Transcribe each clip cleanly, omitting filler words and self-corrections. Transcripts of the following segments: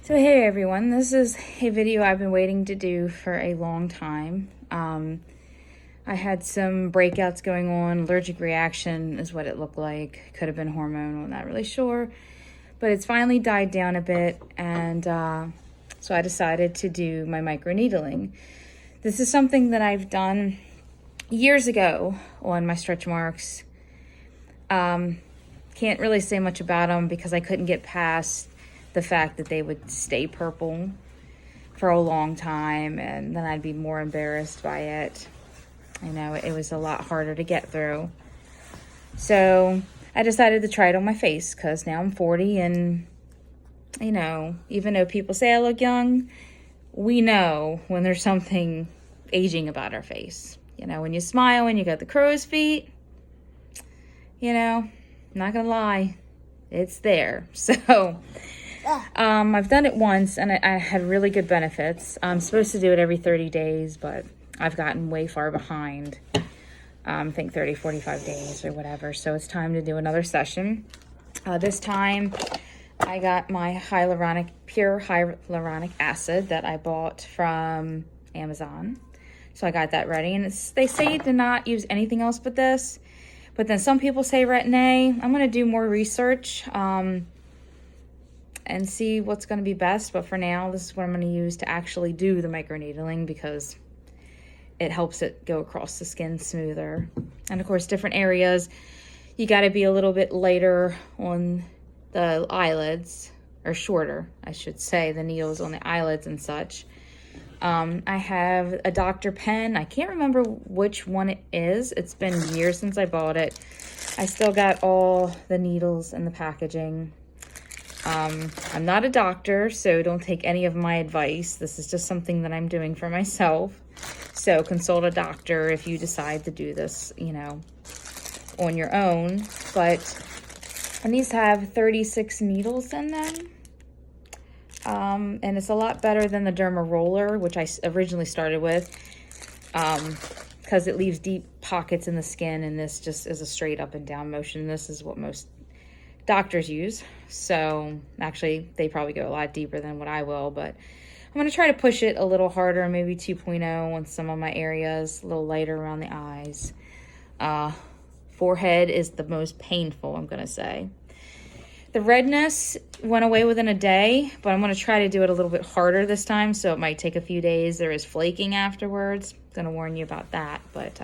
So hey everyone, this is a video I've been waiting to do for a long time. I had some breakouts going on. Allergic reaction is what it looked like. Could have been hormonal, not really sure. But it's finally died down a bit, and so I decided to do my microneedling. This is something that I've done years ago on my stretch marks. Can't really say much about them because I couldn't get past the fact that they would stay purple for a long time, and then I'd be more embarrassed by it. I know it was a lot harder to get through. So I decided to try it on my face because now I'm 40, and you know, even though people say I look young, we know when there's something aging about our face. You know, when you smile and you got the crow's feet, you know, not gonna lie, it's there. So I've done it once and I had really good benefits. I'm supposed to do it every 30 days, but I've gotten way far behind. I think 30, 45 days or whatever. So it's time to do another session. This time I got my pure hyaluronic acid that I bought from Amazon. So I got that ready, and they say to not use anything else but this. But then some people say Retin-A. I'm going to do more research and see what's going to be best. But for now, this is what I'm going to use to actually do the microneedling because it helps it go across the skin smoother. And of course, different areas, you got to be a little bit lighter on the eyelids, or shorter, I should say, the needles on the eyelids and such. I have a Dr. pen. I can't remember which one it is. It's been years since I bought it. I still got all the needles and the packaging. I'm not a doctor, so don't take any of my advice. This is just something that I'm doing for myself. So consult a doctor if you decide to do this, you know, on your own. And these have 36 needles in them. And it's a lot better than the Derma Roller, which I originally started with, because it leaves deep pockets in the skin, and this just is a straight up and down motion. This is what most doctors use. So actually, they probably go a lot deeper than what I will, but I'm going to try to push it a little harder, maybe 2.0 on some of my areas, a little lighter around the eyes. Forehead is the most painful, I'm going to say. The redness went away within a day, but I'm going to try to do it a little bit harder this time, so it might take a few days. There is flaking afterwards. I'm going to warn you about that, but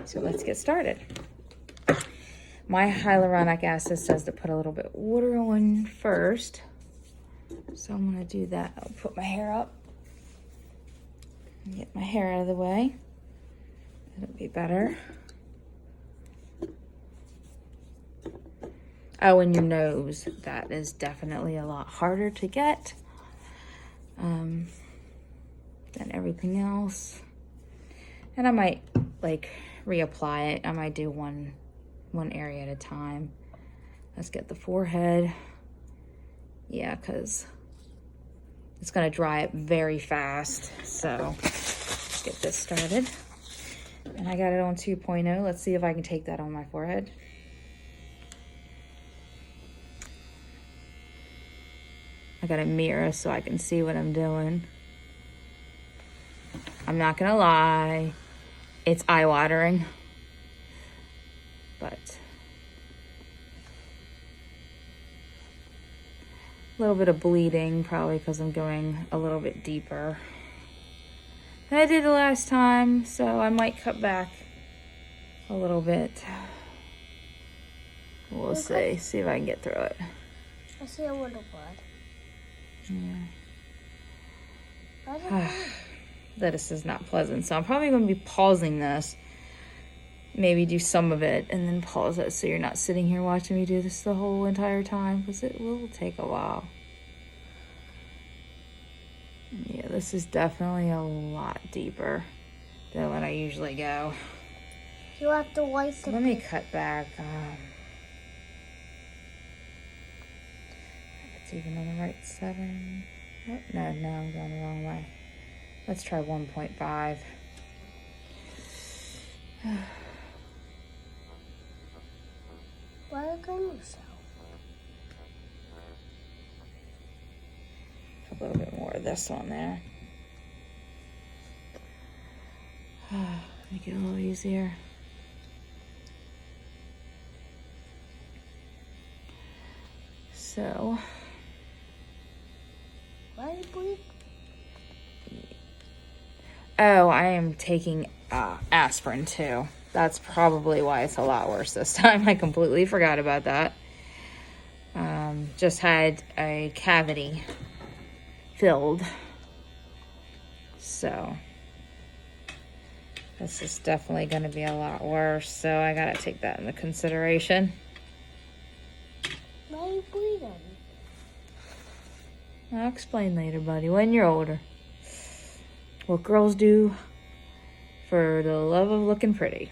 so let's get started. My hyaluronic acid says to put a little bit of water on first, so I'm going to do that. I'll put my hair up and get my hair out of the way. It'll be better. Oh, and your nose. That is definitely a lot harder to get than everything else. And I might like reapply it. I might do one area at a time. Let's get the forehead. Yeah, because it's going to dry up very fast. So let's get this started. And I got it on 2.0. Let's see if I can take that on my forehead. I got a mirror so I can see what I'm doing. I'm not gonna lie, it's eye-watering, but a little bit of bleeding, probably because I'm going a little bit deeper than I did the last time, so I might cut back a little bit. We'll see if I can get through it. I see a little blood. Yeah. This is not pleasant, so I'm probably going to be pausing this. Maybe do some of it and then pause it so you're not sitting here watching me do this the whole entire time, because it will take a while. Yeah, this is definitely a lot deeper than what I usually go. You have to wipe So let me cut back. It's even on the right 7. Oh, no, I'm going the wrong way. Let's try 1.5. Why are you yourself? a little bit more of this on there. Make it a little easier. So. Why are you bleeding? Oh, I am taking aspirin too. That's probably why it's a lot worse this time. I completely forgot about that. Just had a cavity filled. So this is definitely going to be a lot worse. So I got to take that into consideration. Why are you bleeding? I'll explain later, buddy, when you're older. What girls do for the love of looking pretty.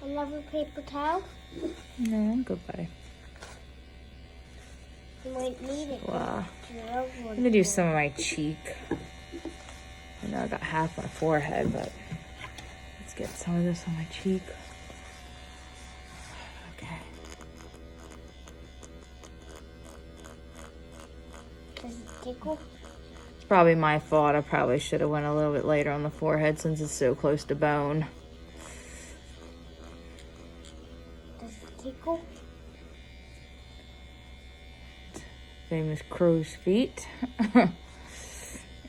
Another paper towel? No, I'm good, buddy. You might need it. Wow. I'm gonna do some of my cheek. I know I got half my forehead, but let's get some of this on my cheek. Okay. Does it tickle? It's probably my fault. I probably should have went a little bit later on the forehead since it's so close to bone. Does it tickle? Famous crow's feet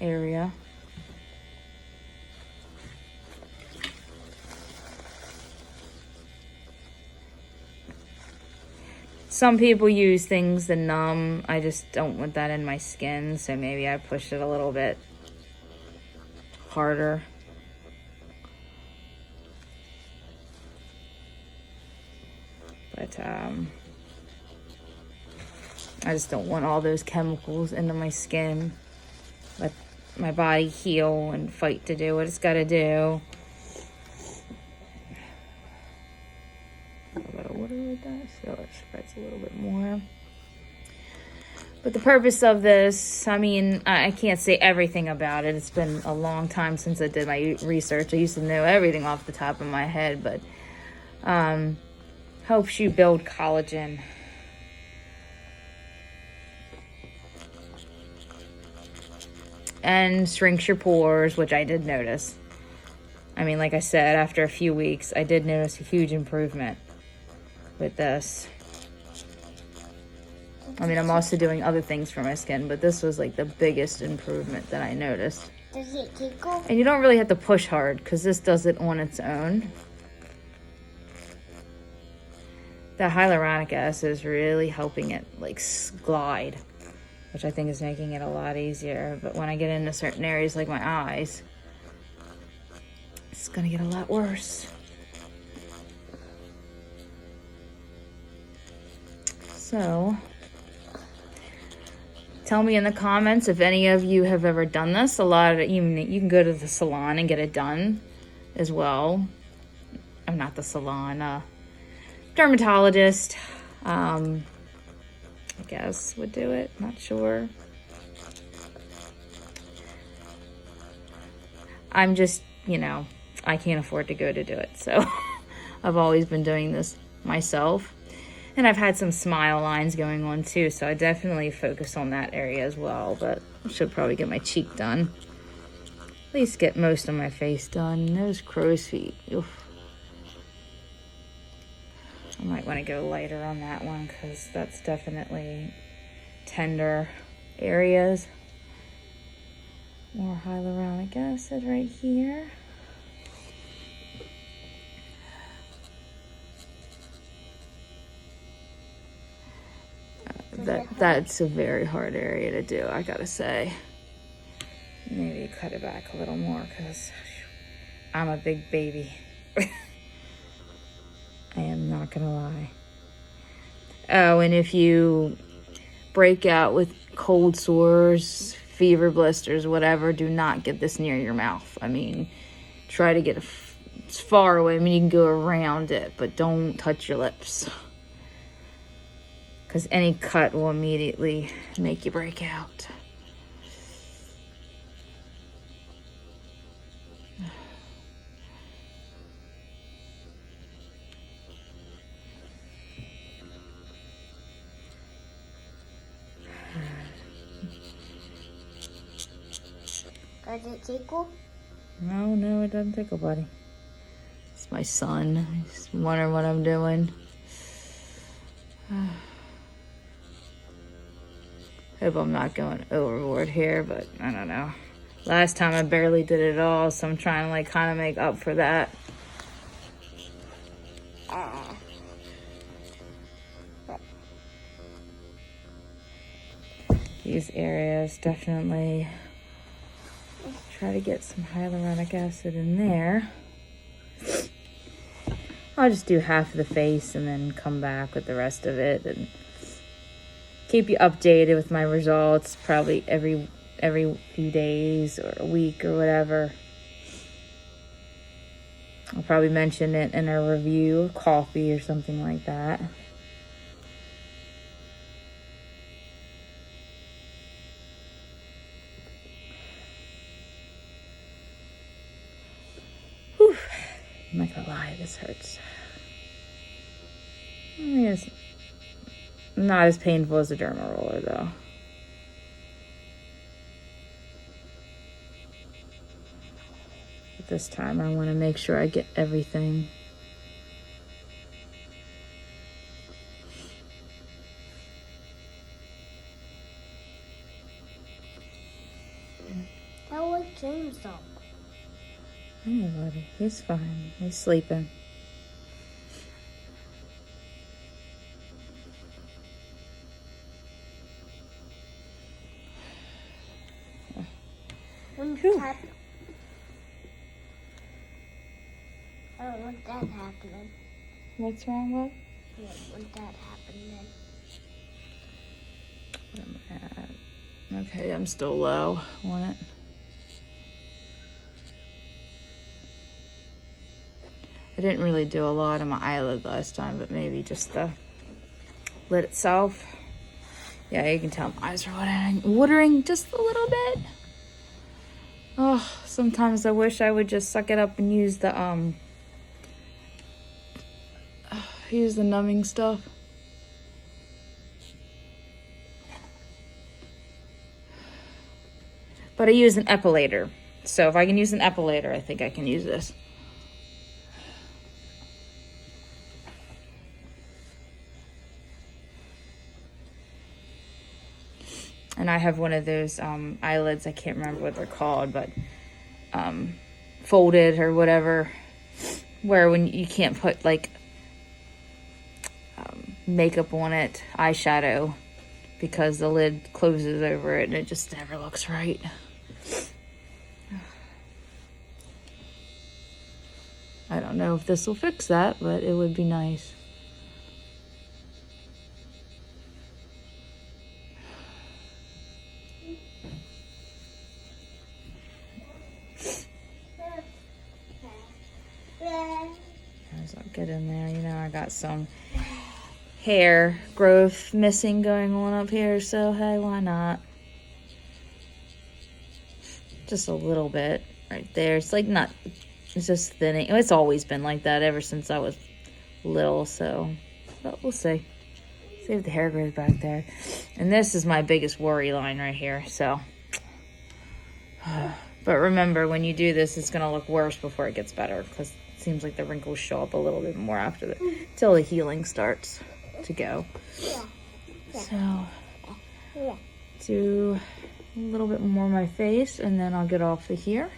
area. Some people use things to numb. I just don't want that in my skin, so maybe I push it a little bit harder. But I just don't want all those chemicals into my skin. Let my body heal and fight to do what it's got to do. A little bit of water with that so it spreads a little bit more. But the purpose of this, I mean, I can't say everything about it. It's been a long time since I did my research. I used to know everything off the top of my head, but helps you build collagen. And shrinks your pores, which I did notice. I mean, like I said, after a few weeks, I did notice a huge improvement with this. I mean, I'm also doing other things for my skin, but this was like the biggest improvement that I noticed. Does it tickle? And you don't really have to push hard because this does it on its own. The hyaluronic acid is really helping it like glide, which I think is making it a lot easier. But when I get into certain areas like my eyes, it's gonna get a lot worse. So, tell me in the comments if any of you have ever done this. A lot of you can go to the salon and get it done as well. I'm not the salon, dermatologist, I guess would do it. Not sure. I'm just, I can't afford to go to do it. So I've always been doing this myself. And I've had some smile lines going on too. So I definitely focus on that area as well. But I should probably get my cheek done. At least get most of my face done. Those crow's feet. Oof. I might want to go lighter on that one because that's definitely tender areas. More hyaluronic acid right here. That's a very hard area to do, I gotta say. Maybe cut it back a little more because I'm a big baby. I am not gonna lie. Oh, and if you break out with cold sores, fever blisters, whatever, do not get this near your mouth. I mean, try to get as far away. I mean, you can go around it, but don't touch your lips. Because any cut will immediately make you break out. Does it tickle? No, it doesn't tickle, buddy. It's my son. He's wondering what I'm doing. Hope I'm not going overboard here, but I don't know. Last time I barely did it at all, so I'm trying to like kind of make up for that. These areas definitely try to get some hyaluronic acid in there. I'll just do half of the face and then come back with the rest of it and keep you updated with my results probably every few days or a week or whatever. I'll probably mention it in a review, coffee or something like that. Whew. I'm not gonna lie, this hurts. It's not as painful as a derma roller though. But this time I want to make sure I get everything. That was James up. Hey, buddy, he's fine. He's sleeping. When Phew. that, I don't want that happening. What's wrong, Bob? I don't want that happening. Okay, I'm still low on it. I didn't really do a lot on my eyelid last time, but maybe just the lid itself. Yeah, you can tell my eyes are watering just a little bit. Oh, sometimes I wish I would just suck it up and use the numbing stuff. But I use an epilator. So if I can use an epilator, I think I can use this. And I have one of those eyelids, I can't remember what they're called, but folded or whatever, where when you can't put like makeup on it, eyeshadow, because the lid closes over it and it just never looks right. I don't know if this will fix that, but it would be nice. As I get in there, you know, I got some hair growth missing going on up here, so hey, why not? Just a little bit right there. It's like not, it's just thinning. It's always been like that ever since I was little, so, but we'll see. See if the hair grows back there. And this is my biggest worry line right here, so. But remember, when you do this, it's gonna look worse before it gets better, because it seems like the wrinkles show up a little bit more after till the healing starts to go. So, do a little bit more on my face, and then I'll get off of here.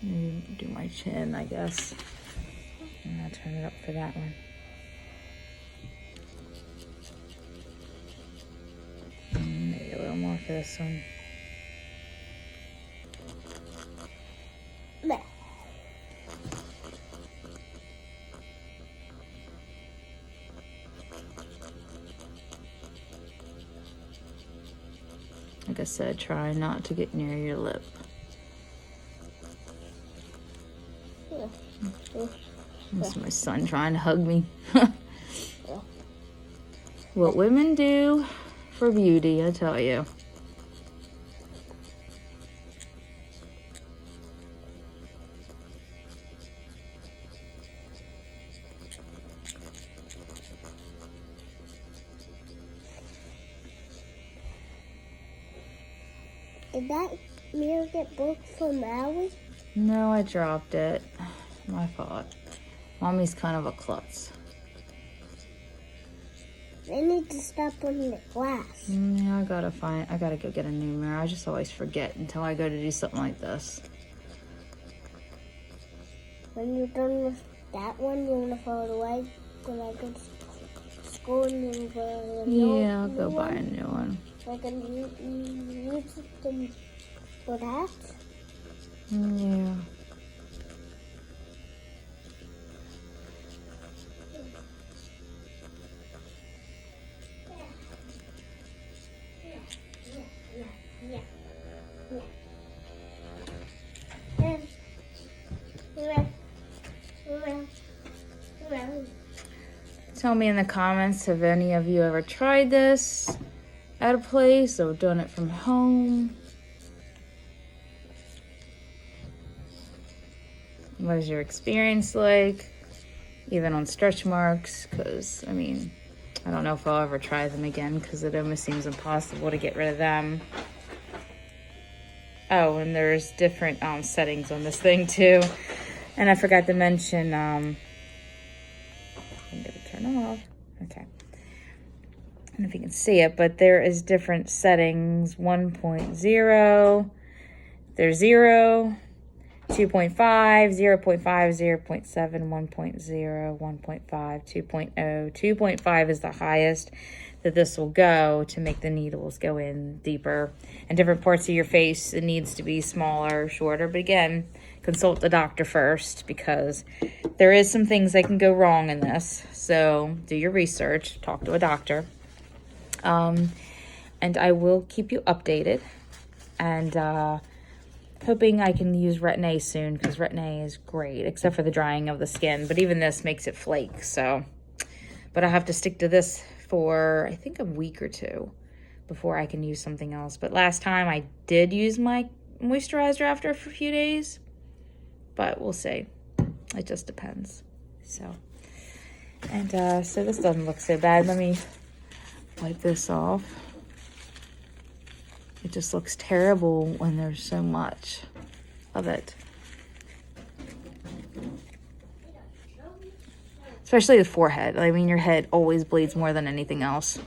Maybe do my chin, I guess. And I'll turn it up for that one. And maybe a little more for this one. Like I said, try not to get near your lip. That's my son trying to hug me. What women do for beauty, I tell you. Did that mirror get broke from Allie? No, I dropped it. My fault. Mommy's kind of a klutz. They need to stop putting the glass. Yeah, I gotta go get a new mirror. I just always forget until I go to do something like this. When you're done with that one, you want to throw it away? When I go to school and you go Yeah, I'll go buy a new one. So I can use them for that? Yeah. Tell me in the comments, have any of you ever tried this at a place or done it from home? What is your experience like? Even on stretch marks, because I mean, I don't know if I'll ever try them again because it almost seems impossible to get rid of them. Oh, and there's different settings on this thing too. And I forgot to mention, I'm gonna turn them off. Okay. I don't know if you can see it, but there is different settings. 1.0, there's 0, 2.5, 0.5, 0.7, 1.0, 1.5, 2.0. 2.5 is the highest that this will go to make the needles go in deeper. And different parts of your face, it needs to be smaller, shorter. But again, consult the doctor first because there is some things that can go wrong in this. So do your research, talk to a doctor. And I will keep you updated. And hoping I can use Retin-A soon because Retin-A is great, except for the drying of the skin. But even this makes it flake. So, but I have to stick to this for I think a week or two before I can use something else. But last time I did use my moisturizer after a few days, but we'll see. It just depends. So, and so this doesn't look so bad. Let me wipe this off. It just looks terrible when there's so much of it. Especially the forehead. I mean, your head always bleeds more than anything else.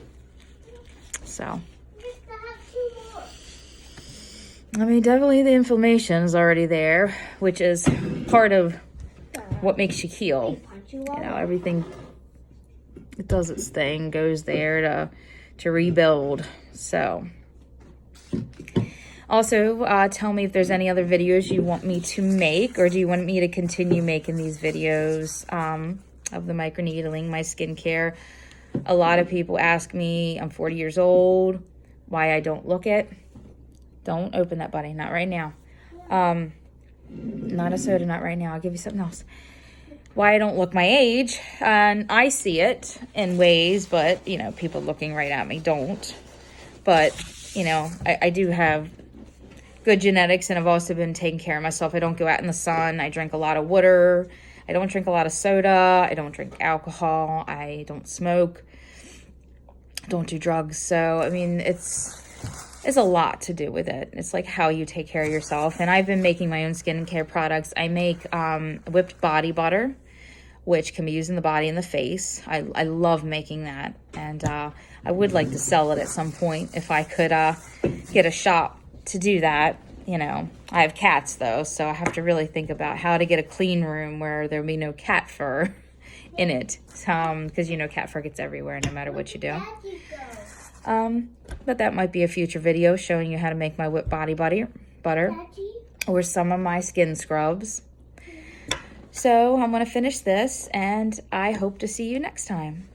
So. I mean, definitely the inflammation is already there, which is part of what makes you heal. You know, everything, it does its thing, goes there to rebuild. So. Also, tell me if there's any other videos you want me to make, or do you want me to continue making these videos of the microneedling, my skincare. A lot of people ask me, I'm 40 years old, why I don't look it. Don't open that, buddy. Not right now. Not a soda, not right now. I'll give you something else. Why I don't look my age. And I see it in ways, but, you know, people looking right at me don't. But, you know, I do have good genetics, and I've also been taking care of myself. I don't go out in the sun. I drink a lot of water. I don't drink a lot of soda. I don't drink alcohol. I don't smoke. Don't do drugs. So, I mean, it's a lot to do with it. It's like how you take care of yourself. And I've been making my own skincare products. I make whipped body butter, which can be used in the body and the face. I love making that. And I would like to sell it at some point if I could get a shop to do that. You know, I have cats though, so I have to really think about how to get a clean room where there'll be no cat fur in it. Because, you know, cat fur gets everywhere no matter what you do. But that might be a future video showing you how to make my whipped body butter or some of my skin scrubs. So I'm going to finish this, and I hope to see you next time.